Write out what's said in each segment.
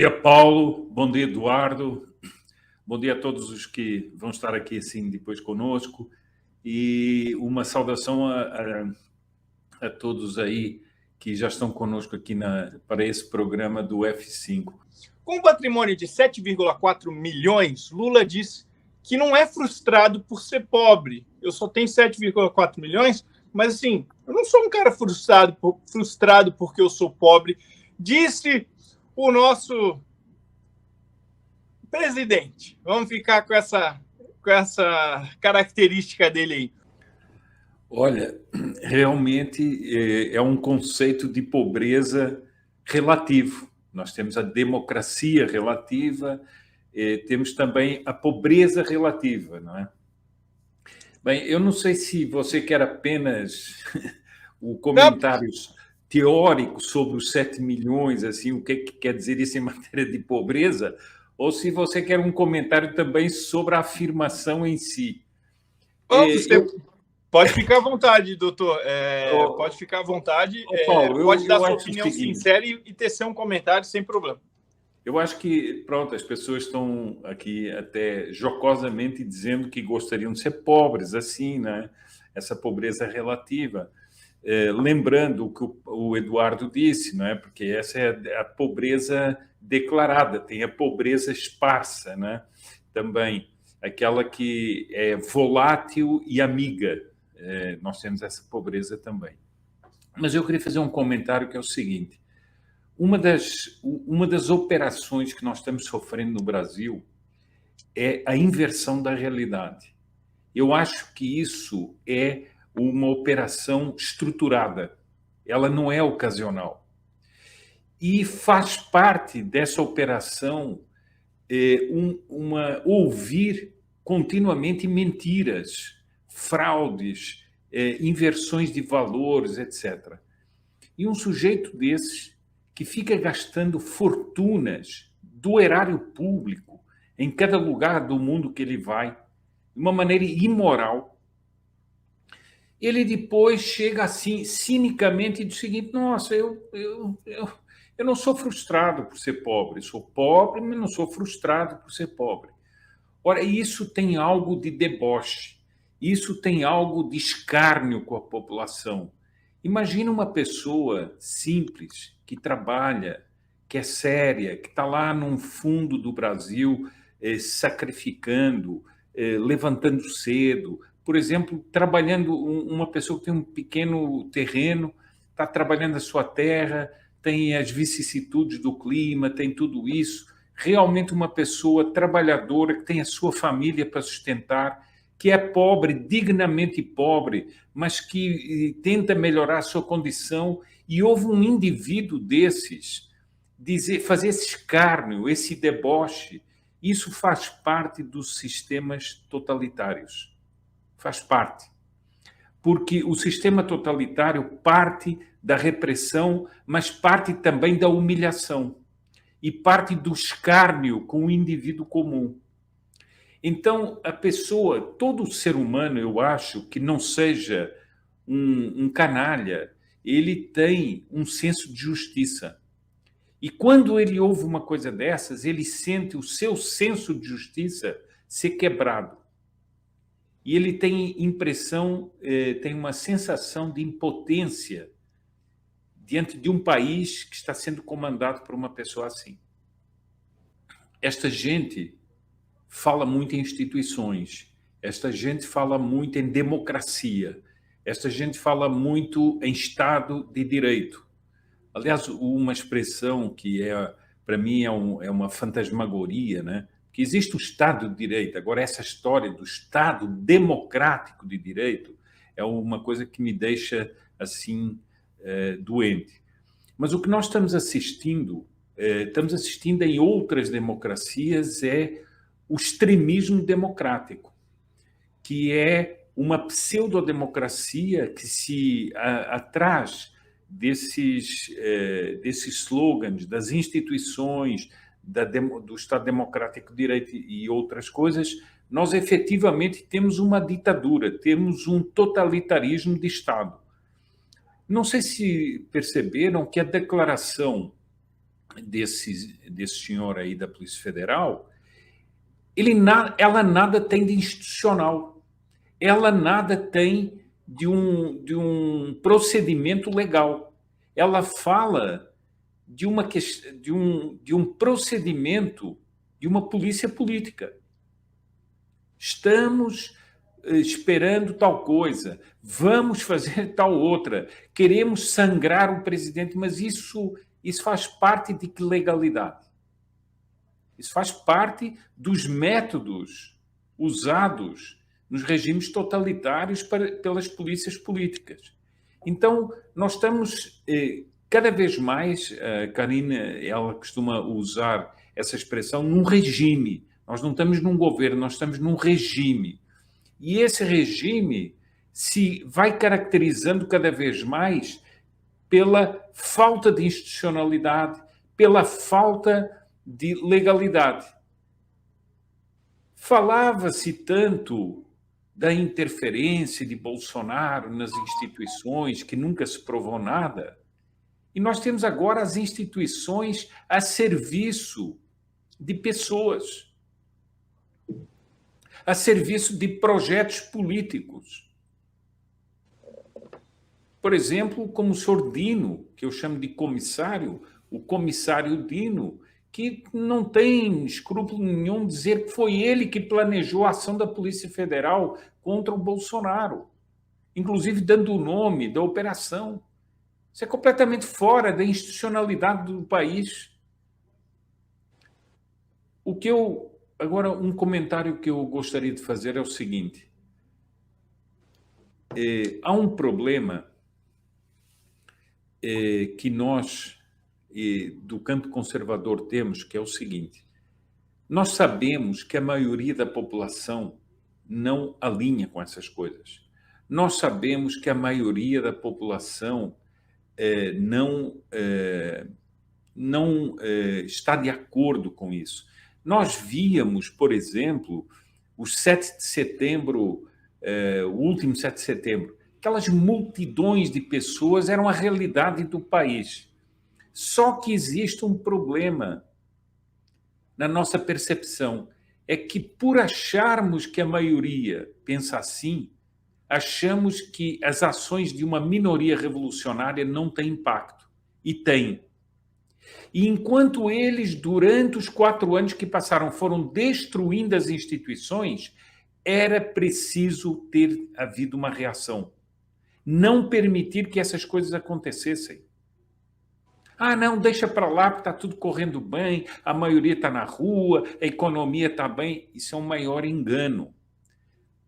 Bom dia, Paulo. Bom dia, Eduardo. Bom dia a todos os que vão estar aqui assim depois conosco. E uma saudação a todos aí que já estão conosco aqui para esse programa do F5. Com um patrimônio de 7,4 milhões, Lula disse que não é frustrado por ser pobre. Eu só tenho 7,4 milhões, mas assim, eu não sou um cara frustrado porque eu sou pobre, disse o nosso presidente. Vamos ficar com essa característica dele aí. Olha, realmente é um conceito de pobreza relativo. Nós temos a democracia relativa, temos também a pobreza relativa, não é? Bem, eu não sei se você quer apenas o comentário teórico sobre os 7 milhões, assim, o que quer dizer isso em matéria de pobreza, ou se você quer um comentário também sobre a afirmação em si. Pode ficar à vontade, doutor. Pode ficar à vontade. Paulo, pode dar sua opinião sincera e tecer um comentário sem problema. Eu acho que, pronto, as pessoas estão aqui até jocosamente dizendo que gostariam de ser pobres, assim, né? Essa pobreza relativa. Lembrando o que o Eduardo disse, não é? Porque essa é a pobreza declarada, tem a pobreza esparsa, né? Também aquela que é volátil e amiga. Nós temos essa pobreza também. Mas eu queria fazer um comentário que é o seguinte: uma das operações que nós estamos sofrendo no Brasil é a inversão da realidade. Eu acho que isso é uma operação estruturada. Ela não é ocasional. E faz parte dessa operação ouvir continuamente mentiras, fraudes, inversões de valores, etc. E um sujeito desses que fica gastando fortunas do erário público em cada lugar do mundo que ele vai, de uma maneira imoral, ele depois chega assim, cinicamente, e diz o seguinte: nossa, eu não sou frustrado por ser pobre. Sou pobre, mas não sou frustrado por ser pobre. Ora, isso tem algo de deboche. Isso tem algo de escárnio com a população. Imagina uma pessoa simples, que trabalha, que é séria, que está lá num fundo do Brasil sacrificando, levantando cedo. Por exemplo, trabalhando, uma pessoa que tem um pequeno terreno, está trabalhando a sua terra, tem as vicissitudes do clima, tem tudo isso. Realmente uma pessoa trabalhadora que tem a sua família para sustentar, que é pobre, dignamente pobre, mas que tenta melhorar a sua condição, e houve um indivíduo desses fazer esse escárnio, esse deboche. Isso faz parte dos sistemas totalitários. Faz parte. Porque o sistema totalitário parte da repressão, mas parte também da humilhação e parte do escárnio com o indivíduo comum. Então, a pessoa, todo ser humano, eu acho, que não seja um canalha, ele tem um senso de justiça. E quando ele ouve uma coisa dessas, ele sente o seu senso de justiça ser quebrado. E ele tem impressão, tem uma sensação de impotência diante de um país que está sendo comandado por uma pessoa assim. Esta gente fala muito em instituições, esta gente fala muito em democracia, esta gente fala muito em Estado de Direito. Aliás, uma expressão que para mim é uma fantasmagoria, né? Que existe o Estado de Direito. Agora, essa história do Estado democrático de direito é uma coisa que me deixa assim doente. Mas o que nós estamos assistindo em outras democracias é o extremismo democrático, que é uma pseudodemocracia que se atrás desses slogans das instituições, do Estado Democrático de Direito e outras coisas, nós efetivamente temos uma ditadura, temos um totalitarismo de Estado. Não sei se perceberam que a declaração desse senhor aí da Polícia Federal, ela nada tem de institucional, ela nada tem de um procedimento legal. Ela fala de um procedimento de uma polícia política. Estamos esperando tal coisa, vamos fazer tal outra, queremos sangrar o presidente, mas isso faz parte de que legalidade? Isso faz parte dos métodos usados nos regimes totalitários pelas polícias políticas. Então, nós estamos cada vez mais, a Karine, ela costuma usar essa expressão, num regime. Nós não estamos num governo, nós estamos num regime. E esse regime se vai caracterizando cada vez mais pela falta de institucionalidade, pela falta de legalidade. Falava-se tanto da interferência de Bolsonaro nas instituições, que nunca se provou nada, e nós temos agora as instituições a serviço de pessoas, a serviço de projetos políticos. Por exemplo, como o senhor Dino, que eu chamo de comissário, o comissário Dino, que não tem escrúpulo nenhum dizer que foi ele que planejou a ação da Polícia Federal contra o Bolsonaro, inclusive dando o nome da operação. Isso é completamente fora da institucionalidade do país. Agora, um comentário que eu gostaria de fazer é o seguinte. Há um problema que nós, do campo conservador, temos, que é o seguinte. Nós sabemos que a maioria da população não alinha com essas coisas. Nós sabemos que a maioria da população não está de acordo com isso. Nós víamos, por exemplo, o 7 de setembro, o último 7 de setembro, aquelas multidões de pessoas eram a realidade do país. Só que existe um problema na nossa percepção, é que por acharmos que a maioria pensa assim, achamos que as ações de uma minoria revolucionária não têm impacto. E tem. E enquanto eles, durante os 4 anos que passaram, foram destruindo as instituições, era preciso ter havido uma reação. Não permitir que essas coisas acontecessem. Ah, não, deixa para lá, porque está tudo correndo bem, a maioria está na rua, a economia está bem. Isso é um maior engano.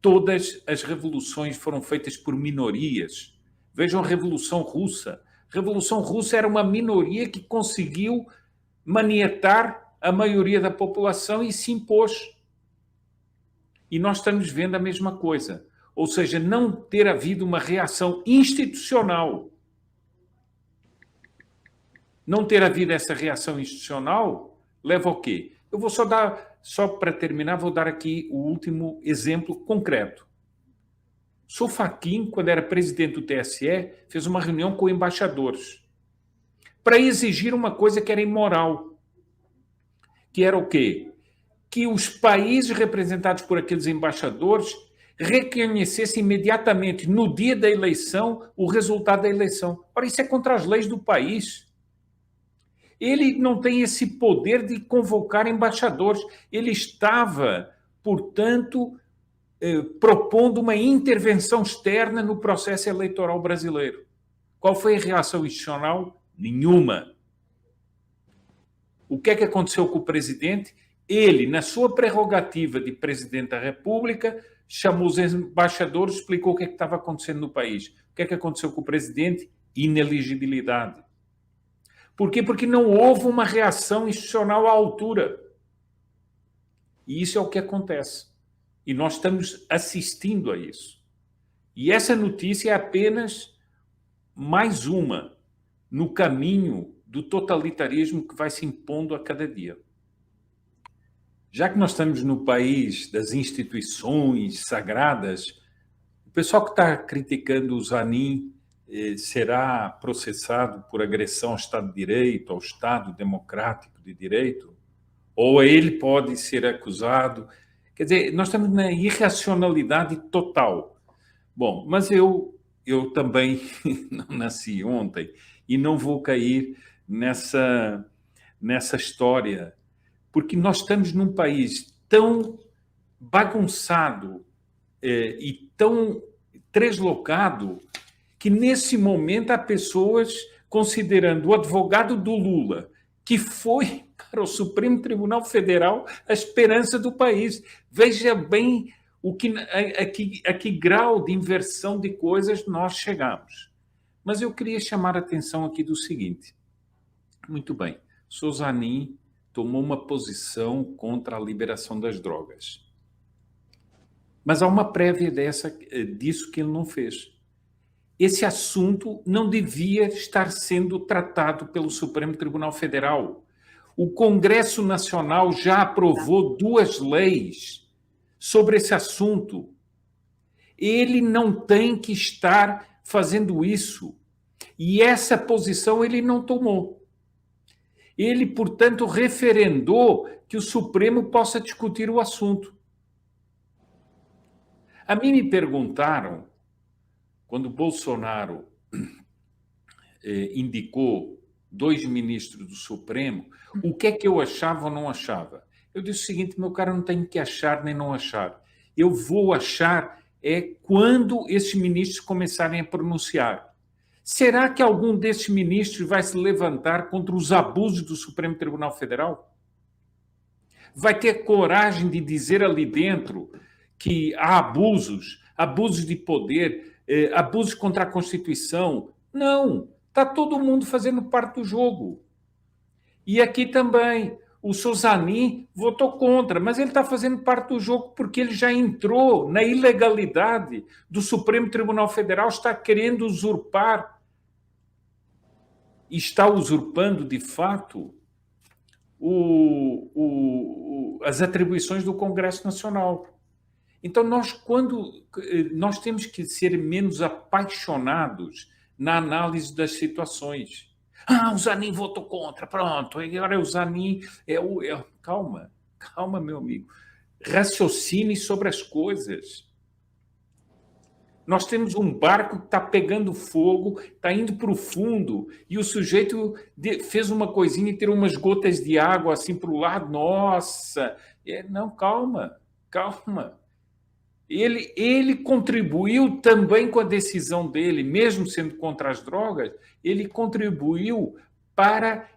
Todas as revoluções foram feitas por minorias. Vejam a Revolução Russa. A Revolução Russa era uma minoria que conseguiu manietar a maioria da população e se impôs. E nós estamos vendo a mesma coisa. Ou seja, não ter havido uma reação institucional. Não ter havido essa reação institucional leva ao quê? Eu vou só para terminar, vou dar aqui o último exemplo concreto. Fachin, quando era presidente do TSE, fez uma reunião com embaixadores para exigir uma coisa que era imoral, que era o quê? Que os países representados por aqueles embaixadores reconhecessem imediatamente, no dia da eleição, o resultado da eleição. Ora, isso é contra as leis do país. Ele não tem esse poder de convocar embaixadores. Ele estava, portanto, propondo uma intervenção externa no processo eleitoral brasileiro. Qual foi a reação institucional? Nenhuma. O que é que aconteceu com o presidente? Ele, na sua prerrogativa de presidente da República, chamou os embaixadores, explicou o que é que estava acontecendo no país. O que é que aconteceu com o presidente? Ineligibilidade. Por quê? Porque não houve uma reação institucional à altura. E isso é o que acontece. E nós estamos assistindo a isso. E essa notícia é apenas mais uma no caminho do totalitarismo que vai se impondo a cada dia. Já que nós estamos no país das instituições sagradas, o pessoal que está criticando o Zanin será processado por agressão ao Estado de Direito, ao Estado democrático de direito, ou ele pode ser acusado. Quer dizer, nós estamos na irracionalidade total. Bom, mas eu também não nasci ontem e não vou cair nessa história, porque nós estamos num país tão bagunçado e tão translocado que, nesse momento, há pessoas considerando o advogado do Lula, que foi para o Supremo Tribunal Federal, a esperança do país. Veja bem a que grau de inversão de coisas nós chegamos. Mas eu queria chamar a atenção aqui do seguinte. Muito bem, Sozanin tomou uma posição contra a liberação das drogas. Mas há uma prévia disso que ele não fez. Esse assunto não devia estar sendo tratado pelo Supremo Tribunal Federal. O Congresso Nacional já aprovou 2 leis sobre esse assunto. Ele não tem que estar fazendo isso. E essa posição ele não tomou. Ele, portanto, referendou que o Supremo possa discutir o assunto. A mim me perguntaram, quando Bolsonaro indicou 2 ministros do Supremo, o que é que eu achava ou não achava? Eu disse o seguinte, meu cara, não tem que achar nem não achar. Eu vou achar quando esses ministros começarem a pronunciar. Será que algum desses ministros vai se levantar contra os abusos do Supremo Tribunal Federal? Vai ter coragem de dizer ali dentro que há abusos de poder, abusos contra a Constituição? Não, está todo mundo fazendo parte do jogo. E aqui também, o Sozanin votou contra, mas ele está fazendo parte do jogo porque ele já entrou na ilegalidade do Supremo Tribunal Federal, está querendo usurpar, está usurpando, de fato, as atribuições do Congresso Nacional. Então, nós temos que ser menos apaixonados na análise das situações. O Zanin votou contra, pronto, agora o Zanin Calma, meu amigo. Raciocine sobre as coisas. Nós temos um barco que está pegando fogo, está indo para o fundo, e o sujeito fez uma coisinha e tirou umas gotas de água assim para o lado. Nossa! Não, calma. Ele contribuiu também com a decisão dele, mesmo sendo contra as drogas, ele contribuiu para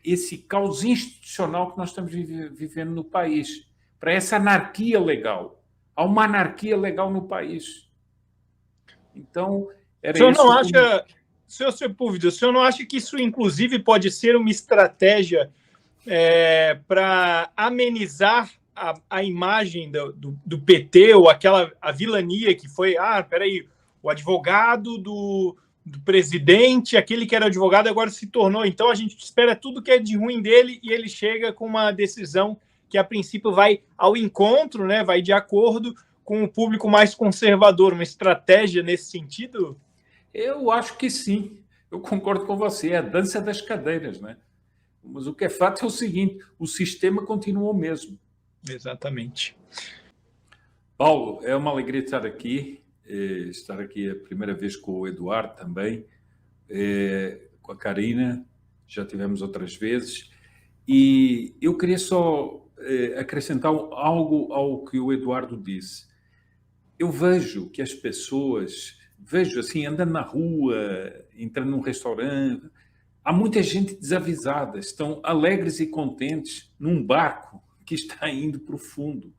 esse caos institucional que nós estamos vivendo no país, para essa anarquia legal. Há uma anarquia legal no país. Então, era isso. O senhor não acha, senhor Sepúlveda, o senhor não acha que isso, inclusive, pode ser uma estratégia para amenizar a imagem do PT, ou a vilania que foi, peraí, o advogado do presidente, aquele que era advogado agora se tornou, então a gente espera tudo que é de ruim dele e ele chega com uma decisão que a princípio vai ao encontro, né, vai de acordo com o público mais conservador, uma estratégia nesse sentido? Eu acho que sim, eu concordo com você, é a dança das cadeiras, né? Mas o que é fato é o seguinte, o sistema continua o mesmo. Exatamente. Paulo, é uma alegria estar aqui a primeira vez com o Eduardo também, com a Karina, já tivemos outras vezes, e eu queria só acrescentar algo ao que o Eduardo disse. Eu vejo que as pessoas, assim, andando na rua, entrando num restaurante, há muita gente desavisada, estão alegres e contentes num barco que está indo para o fundo.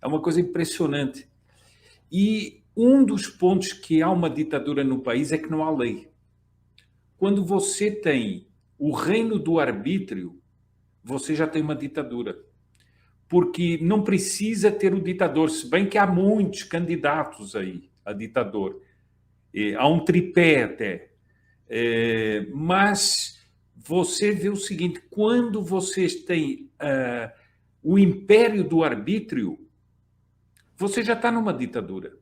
É uma coisa impressionante. E um dos pontos que há uma ditadura no país é que não há lei. Quando você tem o reino do arbítrio, você já tem uma ditadura. Porque não precisa ter o ditador, se bem que há muitos candidatos aí a ditador. Há um tripé até. Mas você vê o seguinte, quando vocês têm o império do arbítrio, você já está numa ditadura.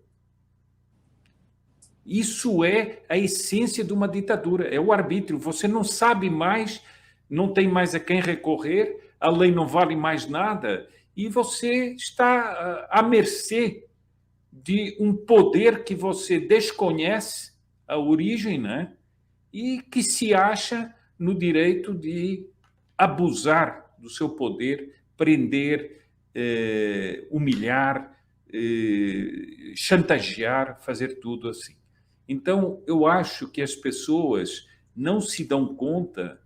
Isso é a essência de uma ditadura, é o arbítrio. Você não sabe mais, não tem mais a quem recorrer, a lei não vale mais nada, e você está à mercê de um poder que você desconhece a origem, né? E que se acha no direito de abusar do seu poder, prender, humilhar, chantagear, fazer tudo assim. Então, eu acho que as pessoas não se dão conta.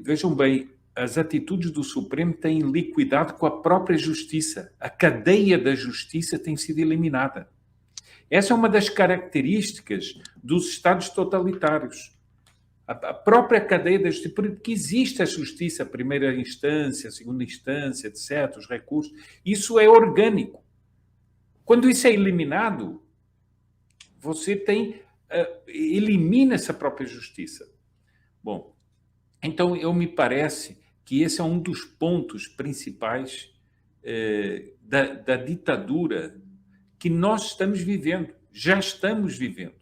Vejam bem, as atitudes do Supremo têm liquidado com a própria justiça. A cadeia da justiça tem sido eliminada. Essa é uma das características dos Estados totalitários. A própria cadeia da justiça, porque existe a justiça, a primeira instância, a segunda instância, etc., os recursos, isso é orgânico. Quando isso é eliminado, você elimina essa própria justiça. Bom, então me parece que esse é um dos pontos principais da ditadura que nós estamos vivendo, já estamos vivendo.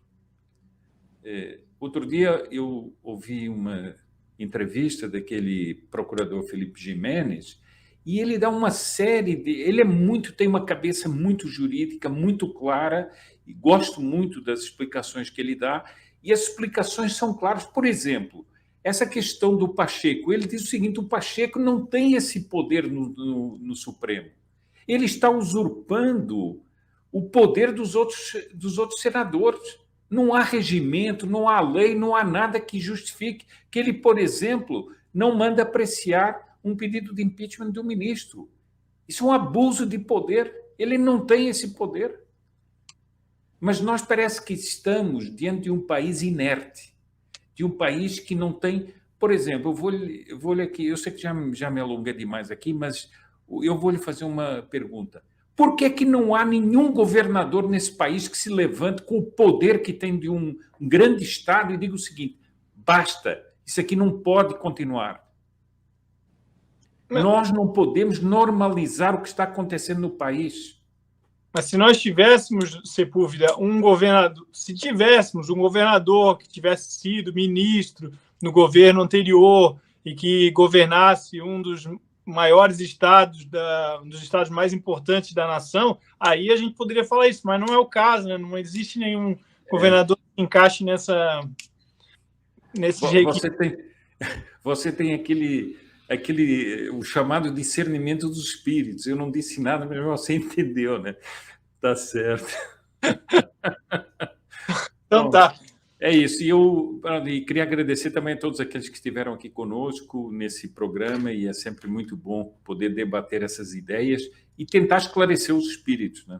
Outro dia eu ouvi uma entrevista daquele procurador Felipe Jiménez e ele dá uma série ele tem uma cabeça muito jurídica, muito clara, e gosto muito das explicações que ele dá, e as explicações são claras. Por exemplo, essa questão do Pacheco, ele diz o seguinte: o Pacheco não tem esse poder no Supremo. Ele está usurpando o poder dos outros senadores. Não há regimento, não há lei, não há nada que justifique que ele, por exemplo, não manda apreciar um pedido de impeachment do ministro. Isso é um abuso de poder. Ele não tem esse poder. Mas nós parece que estamos diante de um país inerte, de um país que não tem... Por exemplo, eu vou aqui, eu sei que já me alonguei demais aqui, mas eu vou lhe fazer uma pergunta. Por que não há nenhum governador nesse país que se levante com o poder que tem de um grande Estado e diga o seguinte: basta, isso aqui não pode continuar. Nós não podemos normalizar o que está acontecendo no país. Mas se nós tivéssemos, Sepúlveda, se tivéssemos um governador que tivesse sido ministro no governo anterior e que governasse um dos maiores estados, dos estados mais importantes da nação, aí a gente poderia falar isso, mas não é o caso, né? Não existe nenhum governador que encaixe nesse requisito. Você tem o chamado discernimento dos espíritos. Eu não disse nada, mas você entendeu, né? Tá certo. Então tá. É isso. E eu queria agradecer também a todos aqueles que estiveram aqui conosco nesse programa, e é sempre muito bom poder debater essas ideias e tentar esclarecer os espíritos, né?